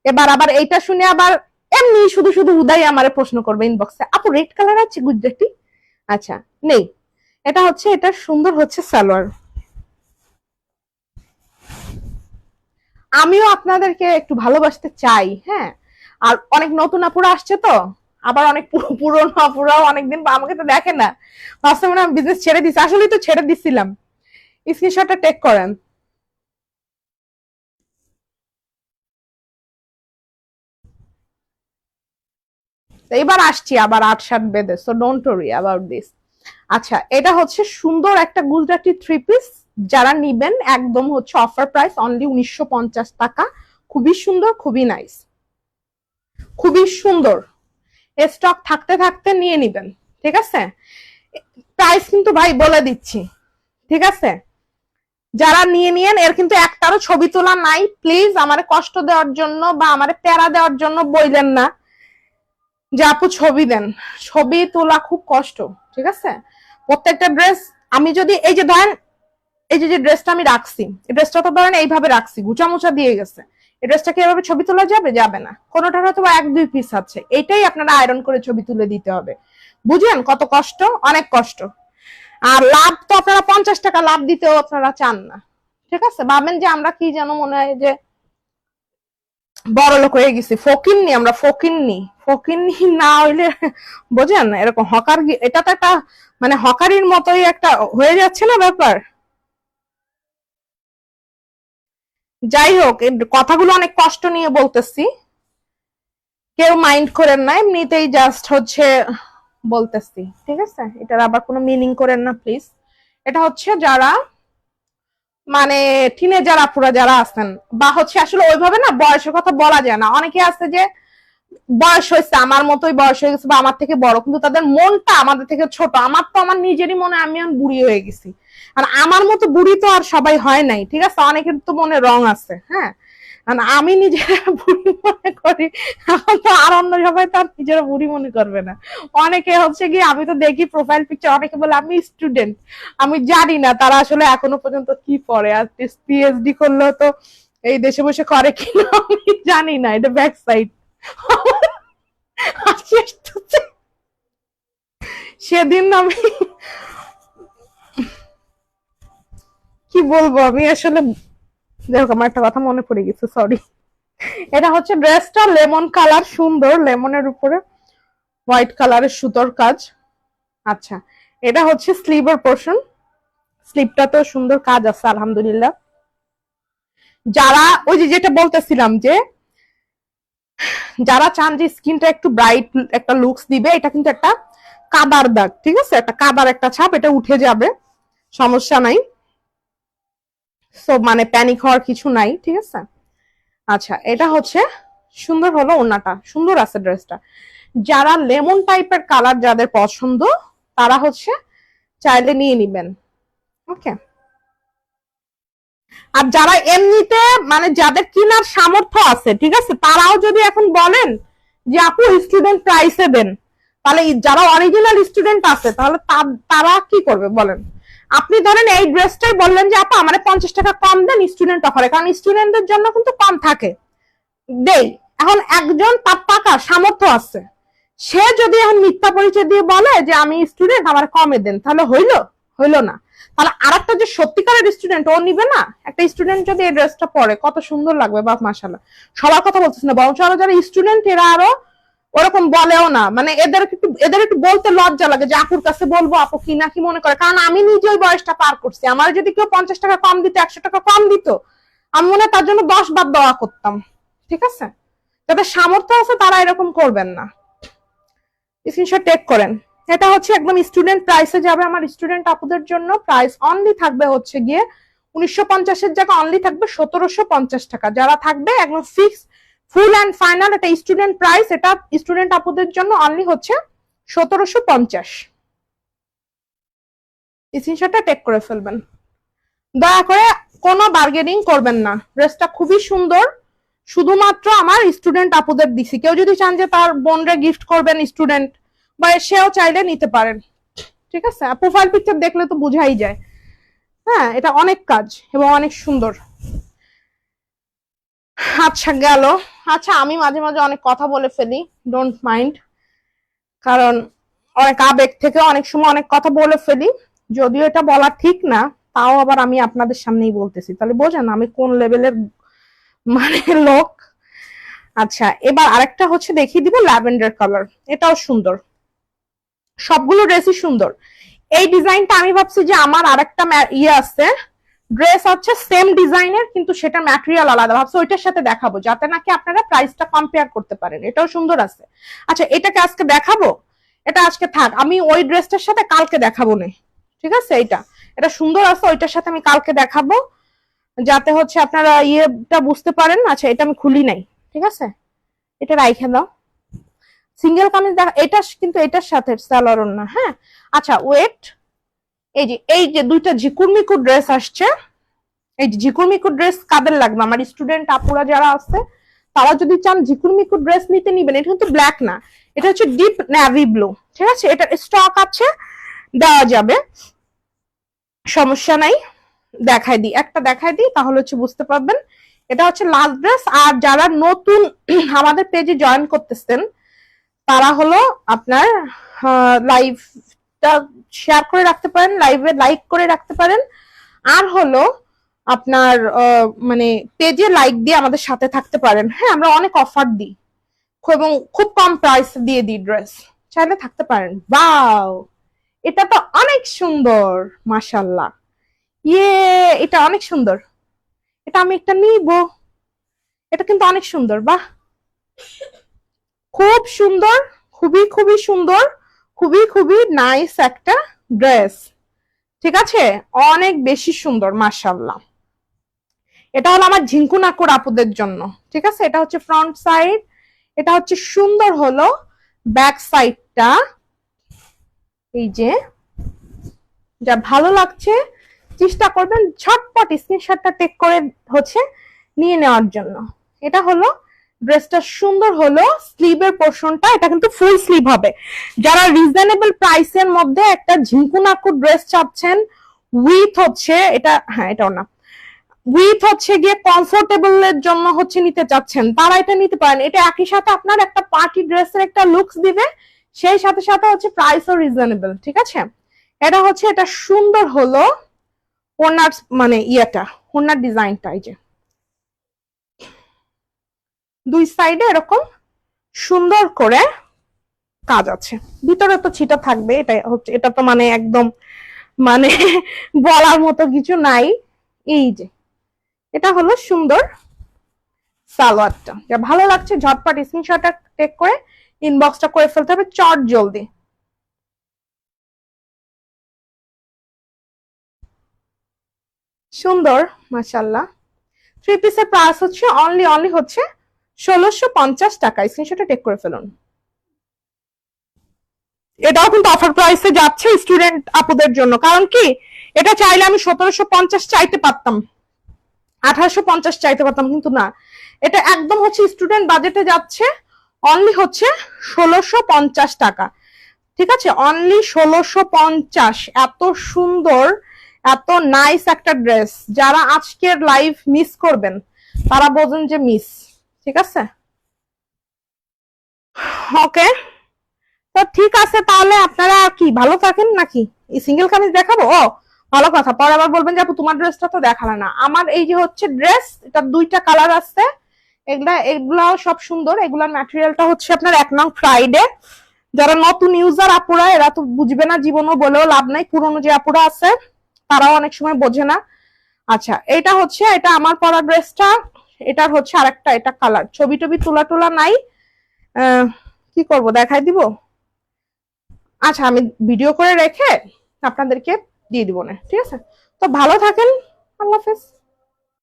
এবার আবার এইটা শুনে আবার এমনি শুধু শুধু উদয় আমারে প্রশ্ন করবে ইনবক্সে, আপু রেড কালার আছে গুজরাটি? আচ্ছা নেই, এটা হচ্ছে, এটা সুন্দর হচ্ছে সালোয়ার। আমিও আপনাদেরকে একটু ভালোবাসতে চাই, হ্যাঁ। আর অনেক নতুন আপুরা আসছে তো, আবার অনেক পুরনো আপুরাও অনেকদিন আমাকে তো দেখে না, ভাবছে মনে আমি বিজনেস ছেড়ে দিচ্ছি, আসলেই তো ছেড়ে দিচ্ছিলাম। স্ক্রিনশটটা টেক করেন। এবার আসছি আবার 8-7 বেঁধে, so don't worry about this. আচ্ছা, এটা হচ্ছে সুন্দর একটা গুজরাটি 3 পিস, যারা নিবেন একদম হচ্ছে অফার প্রাইস অনলি 1950 টাকা। খুবই সুন্দর, খুবই নাইস, খুবই সুন্দর। স্টক থাকতে থাকতে নিয়ে নিবেন, ঠিক আছে। প্রাইস কিন্তু ভাই বলে দিচ্ছি, ঠিক আছে। যারা নিয়ে নিয়েন, এর কিন্তু একটারও ছবি তোলা নাই। প্লিজ আমারে কষ্ট দেওয়ার জন্য বা আমারে প্যারা দেওয়ার জন্য বললেন না যে আপু ছবি দেন, ছবি তোলা খুব কষ্ট, ঠিক আছে। প্রত্যেকটা ড্রেস আমি যদি এই যে ধরেন, এই যে ড্রেসটা আমি রাখছি, এই ড্রেসটা তো ধরেন এইভাবে রাখছি, গুচা মুচা দিয়ে গেছে, এই ড্রেসটা কি এভাবে ছবি তোলা যাবে? যাবে না। কোনোটার হয়তো 1-2 পিস আছে, এটাই আপনারা আয়রন করে ছবি তুলে দিতে হবে। বুঝেন কত কষ্ট? অনেক কষ্ট। আর লাভ তো আপনারা 50 টাকা লাভ দিতেও আপনারা চান না, ঠিক আছে। ভাবেন যে আমরা কি যেন মনে হয় যে বড় লোক হয়ে গেছি, ফকিন্নি আমরা, ফকিন্নি। ফকিন্নি না হইলে বোঝেন এরকম হকার, এটা তো একটা মানে হকারির মতোই একটা হয়ে যাচ্ছে না ব্যাপার। যাই হোক, এই কথাগুলো অনেক কষ্ট নিয়ে বলতেছি, কেউ মাইন্ড করেন না, এমনিতেই জাস্ট হচ্ছে বলতেছি, ঠিক আছে। এটার আবার কোনো মিনিং করেন না প্লিজ। এটা হচ্ছে যারা মানে টিনেজার আপুরা যারা আছেন, বা হচ্ছে আসলে ওইভাবে না বয়সের কথা বলা যায় না, অনেকে আছে যে বয়স হয়েছে আমার মতোই, বয়স হয়ে গেছে বা আমার থেকে বড়, কিন্তু তাদের মনটা আমাদের থেকে ছোট। আমার তো আমার নিজেরই মনে আমি এখন বুড়ি হয়ে গেছি, আর আমার মতো বুড়ি তো আর সবাই হয় নাই, ঠিক আছে। অনেকের তো মনে রং আছে, হ্যাঁ। আমি নিজেরা বুড়ি মনে করি, আর অন্য সবাই তো আর নিজেরা বুড়ি মনে করবে না। অনেকে হচ্ছে কি, আমি তো দেখি প্রোফাইল পিকচার, অনেকে বলে আমি স্টুডেন্ট। আমি জানি না তারা আসলে এখনো পর্যন্ত কি পড়ে, আর পিএইচডি করলেও তো এই দেশে বসে করে কিনা আমি জানি না, এটা ব্যাক সাইড। সেদিন আমি কি বলবো, আমি আসলে দেখো আমার একটা কথা মনে পড়ে গেছে, সরি। এটা হচ্ছে ড্রেসটা লেমন কালার, সুন্দর লেমনের উপরে হোয়াইট কালারের সুতোর কাজ। আচ্ছা, এটা হচ্ছে স্লিভের পোর্শন, স্লিভটাতেও সুন্দর কাজ আছে আলহামদুলিল্লাহ। যারা ওই যে যেটা বলতেছিলাম যে যারা চান যে স্কিনটা একটু ব্রাইট একটা লুকস দিবে, এটা কিন্তু একটা কাদার দাগ, ঠিক আছে, একটা কাদার একটা ছাপ, এটা উঠে যাবে, সমস্যা নাই। সো মানে প্যানিক হওয়ার কিছু নাই, ঠিক আছে। আচ্ছা, এটা হচ্ছে সুন্দর হলো ওড়নাটা, সুন্দর আছে ড্রেসটা। যারা লেমন টাইপের কালার যাদের পছন্দ, তারা হচ্ছে চাইলে নিয়ে নিবেন, ওকে। আর যারা এমনিতে মানে যাদের কেনার সামর্থ্য আছে, ঠিক আছে, তারাও যদি এখন বলেন যে আপু স্টুডেন্ট প্রাইসে দেন, তাহলে যারা অরিজিনাল স্টুডেন্ট আছে তাহলে তারা কি করবে বলেন? আপনি ধরেন এই ড্রেসটাই বললেন যে আপা আমার 50 টাকা কম দেন স্টুডেন্ট অফারে, কারণ স্টুডেন্টদের জন্য কিন্তু কম থাকে, দেই। এখন একজন তার টাকা সামর্থ্য আছে, সে যদি এখন মিথ্যা পরিচয় দিয়ে বলে যে আমি স্টুডেন্ট আমার কমে দেন, তাহলে হইলো না। তাহলে আরেকটা যে সত্যিকারের স্টুডেন্ট ও নিবে না? একটা স্টুডেন্ট যদি এই ড্রেসটা পরে কত সুন্দর লাগবে, বাপ মাশাআল্লাহ। সবার কথা বলতেছি না, বরং আরো যারা স্টুডেন্ট এরা আরো ওরকম বলেও না, মানে এদের একটু বলতে লজ্জা লাগে যে আপুর কাছে বলবো আপু কি না কি মনে করে, কারণ আমি নিজে ওই বয়সটা পার করছি। আমার যদি কেউ 50 টাকা কম দিত, 100 টাকা কম দিত, আমি মনে হয় তার জন্য 10 বার দোয়া করতাম। ঠিক আছে, যাদের সামর্থ্য আছে তারা এরকম করবেন না। স্ক্রিনশট টেক করেন। এটা হচ্ছে একদম স্টুডেন্ট প্রাইসে যাবে আমার স্টুডেন্ট আপুদের জন্য। প্রাইস অনলি থাকবে হচ্ছে গিয়ে 1950 এর জায়গায় অনলি থাকবে 1750 টাকা। যারা থাকবে একদম ফিক্স ফুল এন্ড ফাইনাল এটা স্টুডেন্ট প্রাইস, এটা স্টুডেন্ট আপুদের জন্য অনলি হচ্ছে 1750। স্ক্রিনশটটা টেক করে ফেলবেন। দয়া করে কোনো বার্গেনিং করবেন না, ড্রেসটা খুবই সুন্দর, শুধুমাত্র আমার স্টুডেন্ট আপুদের দিছি। কেউ যদি চান যে তার বোনরে গিফট করবেন স্টুডেন্ট, বা সেও চাইলে নিতে পারেন। ঠিক আছে, প্রোফাইল পিকচার দেখলে তো বোঝাই যায়। হ্যাঁ, এটা অনেক কাজ এবং অনেক সুন্দর। আচ্ছা গেল। আচ্ছা, আমি মাঝে মাঝে অনেক কথা বলে ফেলি, ডোন্ট মাইন্ড, কারণ অনেক আবেগ থেকে অনেক সময় অনেক কথা বলে ফেলি। যদিও এটা বলা ঠিক না, তাও আবার আমি আপনাদের সামনেই বলতেছি, তাহলে বোঝেন আমি কোন লেভেলের মানে লোক। আচ্ছা, এবার আরেকটা হচ্ছে দেখিয়ে দিব ল্যাভেন্ডার কালার, এটাও সুন্দর, সবগুলো ড্রেসই সুন্দর। এই ডিজাইনটা আমি ভাবছি যে আমার আরেকটা ইয়ে আছে, ড্রেস হচ্ছে সেম ডিজাইনের কিন্তু সেটা ম্যাটেরিয়াল আলাদা, ভাবছি ওইটার সাথে দেখাবো যাতে নাকি আপনারা প্রাইসটা কম্পেয়ার করতে পারেন। এটাও সুন্দর আছে। আচ্ছা, এটাকে আজকে দেখাবো, এটা আজকে থাক, আমি ওই ড্রেসটার সাথে কালকে দেখাবো না। ঠিক আছে, এটা সুন্দর আছে, ওইটার সাথে আমি কালকে দেখাবো যাতে হচ্ছে আপনারা ইয়েটা বুঝতে পারেন। আচ্ছা, এটা আমি খুলি নাই, ঠিক আছে, এটা রাইখে দাও। সিঙ্গেল কামিজ দেখা, এটা কিন্তু এটার সাথে সালোয়ার না। হ্যাঁ, আচ্ছা ওয়েট, এই যে দুইটা ঝিকুরমিকু ড্রেস আসছে, এই যে ঝিকুরমিকু ড্রেস কাদের লাগবে? আমার স্টুডেন্ট আপুরা যারা আছে তারা যদি চান ঝিকুরমিকু ড্রেস নিতে নিবেন। এটা কিন্তু ব্ল্যাক না, এটা হচ্ছে ডিপ নেভি ব্লু। ঠিক আছে, এটা স্টক আছে, দেওয়া যাবে, সমস্যা নাই। একটা দেখাই দিই তাহলে হচ্ছে বুঝতে পারবেন। এটা হচ্ছে লাস্ট ড্রেস। আর যারা নতুন আমাদের পেজে জয়েন করতেছেন তারা হলো আপনার লাইভটা শেয়ার করে রাখতে পারেন, লাইভে লাইক করে রাখতে পারেন, আর হলো আপনার মানে পেজে লাইক দিয়ে আমাদের সাথে থাকতে পারেন। হ্যাঁ, আমরা অনেক অফার দিই এবং খুব কম প্রাইস দিয়ে দিই ড্রেস, চাইলে থাকতে পারেন। বাও, এটা তো অনেক সুন্দর, মাশাআল্লাহ। ইয়ে, এটা অনেক সুন্দর, এটা আমি একটা নিব। এটা কিন্তু অনেক সুন্দর, বাহ, খুব সুন্দর, খুবই খুবই সুন্দর, খুবই খুবই নাইস একটা ড্রেস। ঠিক আছে, অনেক বেশি সুন্দর, মাশাআল্লাহ। এটা হলো আমার ঝিঙ্কু নাকুর আপুদের জন্য। ঠিক আছে, এটা হচ্ছে ফ্রন্ট সাইড, এটা হচ্ছে সুন্দর হলো ব্যাক সাইডটা। এই যে, যা ভালো লাগছে চেষ্টা করবেন ঝটপট স্ক্রিনশটটা টেক করে হচ্ছে নিয়ে নেওয়ার জন্য। এটা হলো ড্রেসটা, সুন্দর হলো স্লিভের পোর্শনটা, এটা কিন্তু ফুল স্লিভ হবে। যারা রিজনেবল প্রাইসের মধ্যে একটা ঝিঙ্কু নাকুর ড্রেস চাচ্ছেন উইথ হচ্ছে এটা, হ্যাঁ এটাও না, উইথ হচ্ছে গিয়ে কমফোর্টেবল এর জন্য হচ্ছে নিতে চাচ্ছেন, তারা এটা নিতে পারেন। এটা একই সাথে আপনার একটা পার্টি ড্রেসের একটা লুকস দিবে, সেই সাথে সাথে হচ্ছে প্রাইসও রিজনেবল। ঠিক আছে, এটা হচ্ছে, এটা সুন্দর হলো ওনার মানে ইয়েটা, ওনার ডিজাইনটা, এই যে দুই সাইডে এরকম সুন্দর করে কাজ আছে, ভিতরে তো ছিটা থাকবে। এটা হচ্ছে, এটা তো মানে একদম মানে বলার মতো কিছু নাই। এই যে, এটা হলো সুন্দর সালোয়ারটা, যা ভালো লাগছে ঝটপট স্ক্রিনশটটা টেক করে ইনবক্সটা করে ফেলতে হবে চট জলদি। সুন্দর, মাশাআল্লাহ। থ্রি পিসের প্রাইস হচ্ছে অনলি হচ্ছে 1650 টাকা। স্ক্রিনশটটা টেক করে ফেলুন। এটাও কিন্তু অফার প্রাইসে যাচ্ছে স্টুডেন্ট আপুদের জন্য, কারণ কি এটা চাইলে আমি 1750 চাইতে পারতাম, 1850 চাইতে পারতাম, কিন্তু না, এটা একদম হচ্ছে স্টুডেন্ট বাজেটে যাচ্ছে, অনলি হচ্ছে 1650 টাকা। ঠিক আছে, অনলি 1650। এত সুন্দর, এত নাইস একটা ড্রেস, যারা আজকের লাইভ মিস করবেন তারা বোঝেন যে মিস। ঠিক আছে, ওকে। তো ঠিক আছে, তাহলে আপনারা কি ভালো থাকেন নাকি? এই সিঙ্গেল কামিজ দেখাবো? ও ভালো কথা, পরে আবার বলবেন যে আপু তোমার ড্রেসটা তো দেখালে না। আমার এই যে হচ্ছে ড্রেস, এটা দুইটা কালার আছে। এগুলাও সব সুন্দর। এগুলার ম্যাটেরিয়ালটা হচ্ছে আপনার 1 নং ফ্রাইডে। যারা নতুন ইউজার আপুরা এরা তো বুঝবে না, জীবনও বলেও লাভ নাই। পুরনো যে আপুরা আছে তারাও অনেক সময় বোঝে না। আচ্ছা, এটা হচ্ছে, এটা আমার পরা ড্রেসটা। এটার হচ্ছে আরেকটা, এটা কালার। ছবি টবি তোলা টোলা নাই, কি করব, দেখাই দিব। আচ্ছা, আমি ভিডিও করে রেখে আপনাদেরকে দিয়ে দিব না, ঠিক আছে? তো ভালো থাকেন, আল্লাহ হাফেজ।